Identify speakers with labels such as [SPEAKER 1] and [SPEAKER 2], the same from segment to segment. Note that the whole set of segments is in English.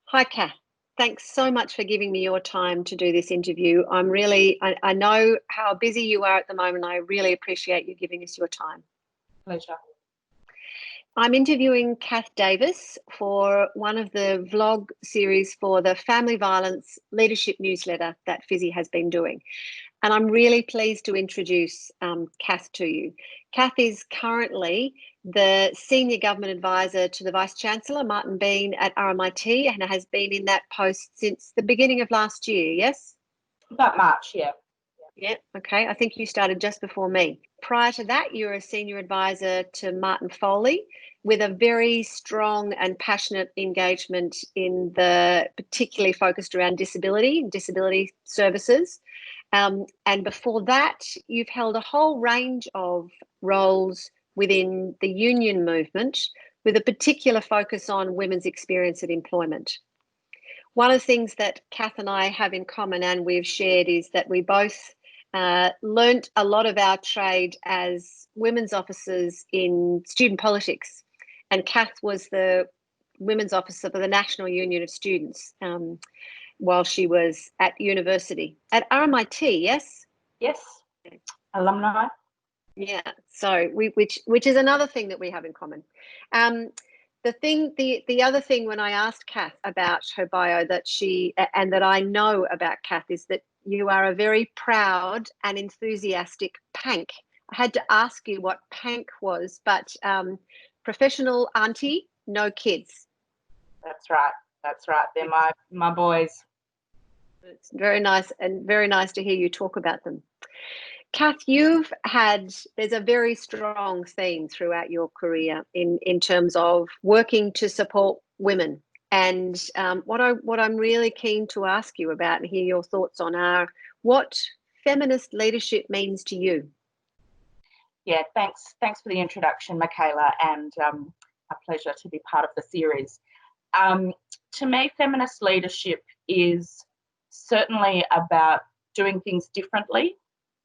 [SPEAKER 1] Hi, Cath. Thanks so much for giving me your time to do this interview. I know how busy you are at the moment. I really appreciate you giving us your time.
[SPEAKER 2] Pleasure.
[SPEAKER 1] I'm interviewing Cath Davis for one of the vlog series for the family violence leadership newsletter that FSSI has been doing. And I'm really pleased to introduce Cath to you. Cath is currently the Senior Government Advisor to the Vice-Chancellor, Martin Bean, at RMIT, and has been in that post since the beginning of last year, yes?
[SPEAKER 2] About March, yeah.
[SPEAKER 1] Yeah, okay. I think you started just before me. Prior to that, you were a Senior Advisor to Martin Foley, with a very strong and passionate engagement in the particularly focused around disability services. And before that, you've held a whole range of roles within the union movement with a particular focus on women's experience at employment. One of the things that Cath and I have in common and we've shared is that we both learnt a lot of our trade as women's officers in student politics. And Cath was the women's officer for the National Union of Students while she was at university. At RMIT, yes?
[SPEAKER 2] Yes, alumni.
[SPEAKER 1] Yeah, so which is another thing that we have in common. The other thing when I asked Cath about her bio and that I know about Cath is that you are a very proud and enthusiastic pank. I had to ask you what pank was, but professional auntie, no kids.
[SPEAKER 2] That's right. They're my boys.
[SPEAKER 1] It's very nice and very nice to hear you talk about them. Cath, there's a very strong theme throughout your career in terms of working to support women. And what I'm really keen to ask you about and hear your thoughts on are what feminist leadership means to you.
[SPEAKER 2] Yeah, thanks for the introduction, Micaela, and a pleasure to be part of the series. To me, feminist leadership is certainly about doing things differently.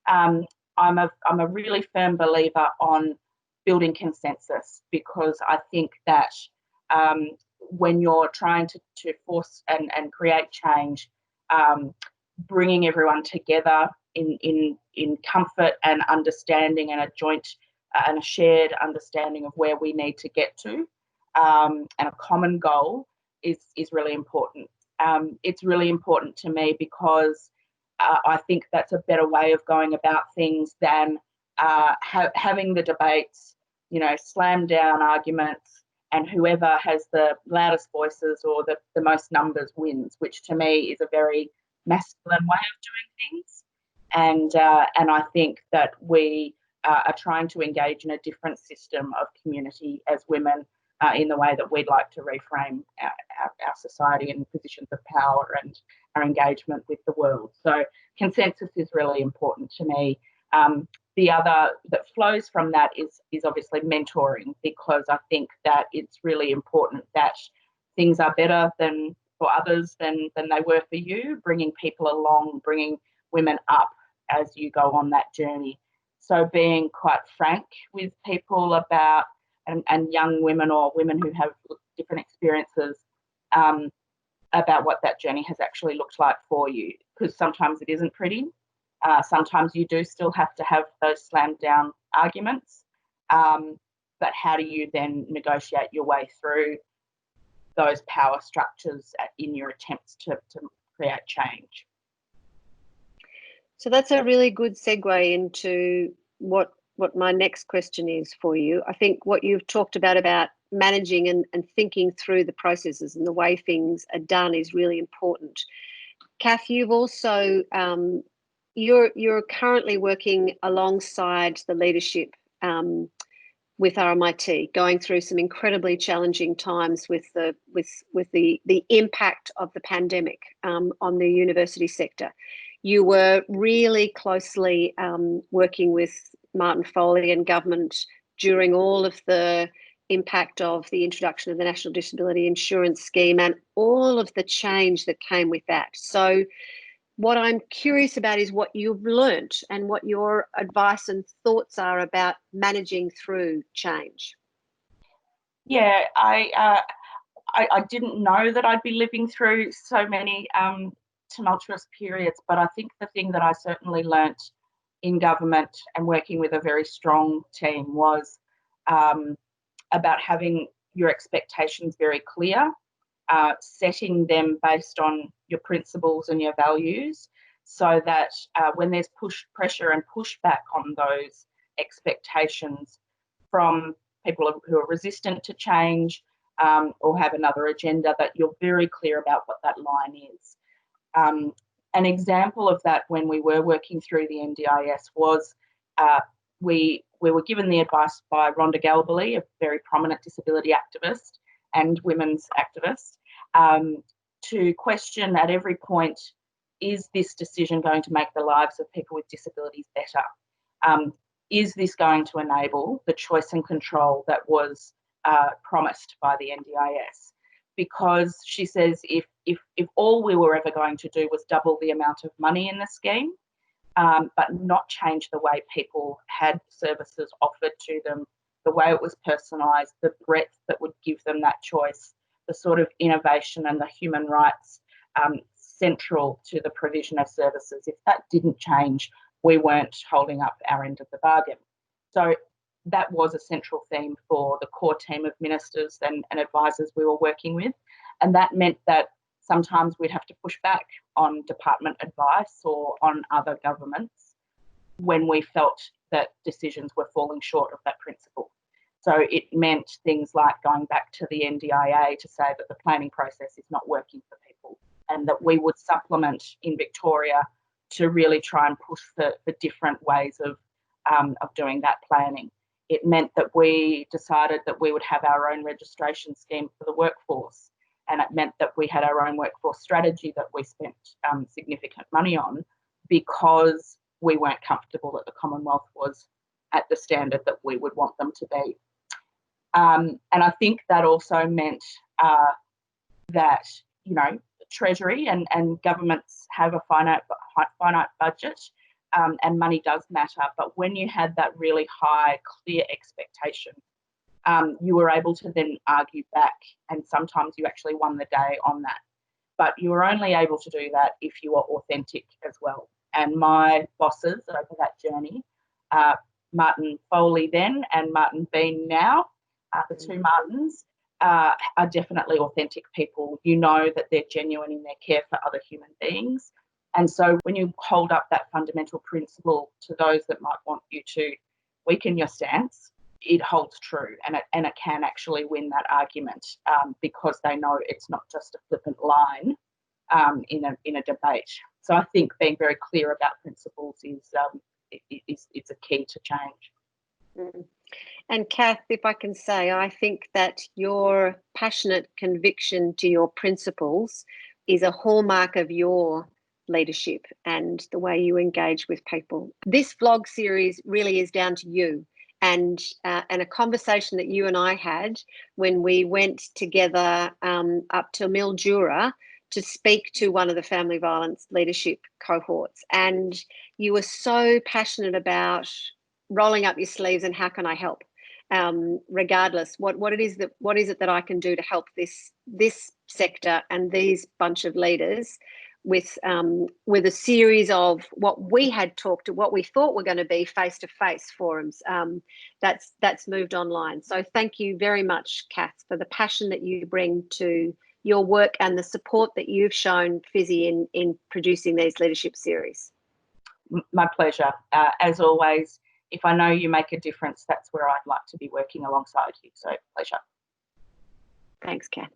[SPEAKER 2] I'm a really firm believer on building consensus, because I think that when you're trying to force and create change, bringing everyone together in comfort and understanding and a joint and a shared understanding of where we need to get to, and a common goal is really important. It's really important to me because I think that's a better way of going about things than having the debates, slam down arguments, and whoever has the loudest voices or the most numbers wins, which to me is a very masculine way of doing things. And I think that we are trying to engage in a different system of community as women in the way that we'd like to reframe our society and positions of power and our engagement with the world. So consensus is really important to me. The other that flows from that is obviously mentoring, because I think that it's really important that things are better than for others than they were for you, bringing people along, bringing women up as you go on that journey. So being quite frank with people about and young women or women who have different experiences about what that journey has actually looked like for you, because sometimes it isn't pretty. Sometimes you do still have to have those slammed down arguments, but how do you then negotiate your way through those power structures in your attempts to create change?
[SPEAKER 1] So that's a really good segue into what my next question is for you. I think what you've talked about managing and thinking through the processes and the way things are done is really important. Cath, you've also you're currently working alongside the leadership with RMIT, going through some incredibly challenging times with the impact of the pandemic on the university sector. You were really closely working with Martin Foley and government during all of the impact of the introduction of the National Disability Insurance Scheme and all of the change that came with that. So what I'm curious about is what you've learnt and what your advice and thoughts are about managing through change.
[SPEAKER 2] Yeah, I didn't know that I'd be living through so many tumultuous periods, but I think the thing that I certainly learnt in government and working with a very strong team was about having your expectations very clear, setting them based on your principles and your values, so that when there's pressure and pushback on those expectations from people who are resistant to change or have another agenda, that you're very clear about what that line is. An example of that when we were working through the NDIS was we were given the advice by Rhonda Galbally, a very prominent disability activist and women's activist, to question at every point, is this decision going to make the lives of people with disabilities better? Is this going to enable the choice and control that was promised by the NDIS? Because she says if all we were ever going to do was double the amount of money in the scheme, but not change the way people had services offered to them, the way it was personalised, the breadth that would give them that choice, the sort of innovation and the human rights central to the provision of services, if that didn't change, we weren't holding up our end of the bargain. So that was a central theme for the core team of ministers and advisors we were working with. And that meant that sometimes we'd have to push back on department advice or on other governments when we felt that decisions were falling short of that principle. So it meant things like going back to the NDIA to say that the planning process is not working for people, and that we would supplement in Victoria to really try and push for different ways of doing that planning. It meant that we decided that we would have our own registration scheme for the workforce, and it meant that we had our own workforce strategy that we spent significant money on, because we weren't comfortable that the Commonwealth was at the standard that we would want them to be. And I think that also meant that, you know, Treasury and governments have a finite budget, and money does matter. But when you had that really high, clear expectation, you were able to then argue back, and sometimes you actually won the day on that. But you were only able to do that if you were authentic as well. And my bosses over that journey, Martin Foley then and Martin Bean now, the two Martins, are definitely authentic people. You know that they're genuine in their care for other human beings. And so when you hold up that fundamental principle to those that might want you to weaken your stance, it holds true, and it can actually win that argument, because they know it's not just a flippant line in a debate. So I think being very clear about principles is a key to change.
[SPEAKER 1] Mm. And Cath, if I can say, I think that your passionate conviction to your principles is a hallmark of your leadership and the way you engage with people. This vlog series really is down to you, and a conversation that you and I had when we went together up to Mildura to speak to one of the family violence leadership cohorts. And you were so passionate about rolling up your sleeves and how can I help? Regardless what is it that I can do to help this sector and these bunch of leaders with a series of what we thought were going to be face-to-face forums that's moved online. So thank you very much, Cath, for the passion that you bring to your work and the support that you've shown Fizzy in producing these leadership series.
[SPEAKER 2] My pleasure. As always, if I know you make a difference, that's where I'd like to be working alongside you. So pleasure.
[SPEAKER 1] Thanks, Cath.